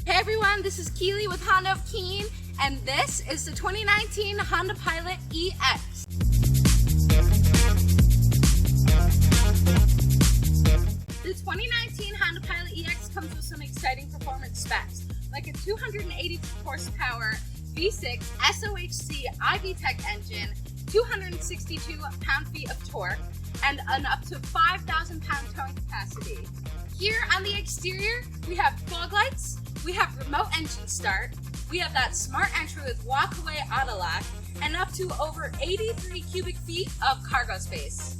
Hey everyone, this is Keely with Honda of Keene, and this is the 2019 Honda Pilot EX. The 2019 Honda Pilot EX comes with some exciting performance specs, like a 280 horsepower V6 SOHC iVTEC engine, 262 pound-feet of torque, and an up to 5,000 pound towing capacity. Here on the exterior, we have fog lights, we have remote engine start, we have that smart entry with walk-away auto lock, and up to over 83 cubic feet of cargo space.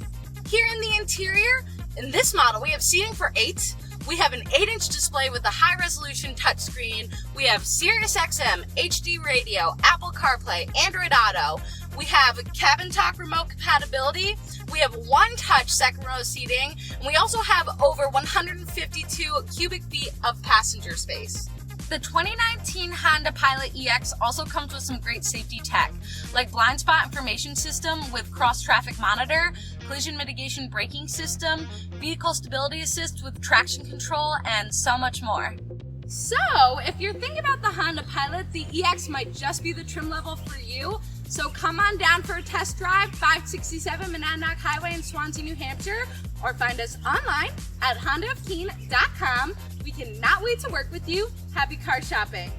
Here in the interior, in this model, we have seating for 8. We have an 8-inch display with a high-resolution touchscreen. We have Sirius XM, HD radio, Apple CarPlay, Android Auto. We have cabin talk remote compatibility. We have one-touch second row seating. And we also have over 152 cubic feet of passenger space. The 2019 Honda Pilot EX also comes with some great safety tech, like blind spot information system with cross-traffic monitor, collision mitigation braking system, vehicle stability assist with traction control, and so much more. So, if you're thinking about the Honda Pilot, the EX might just be the trim level for you. So come on down for a test drive, 567 Monadnock Highway in Swansea, New Hampshire, or find us online at hondaofkeene.com. We cannot wait to work with you. Happy car shopping.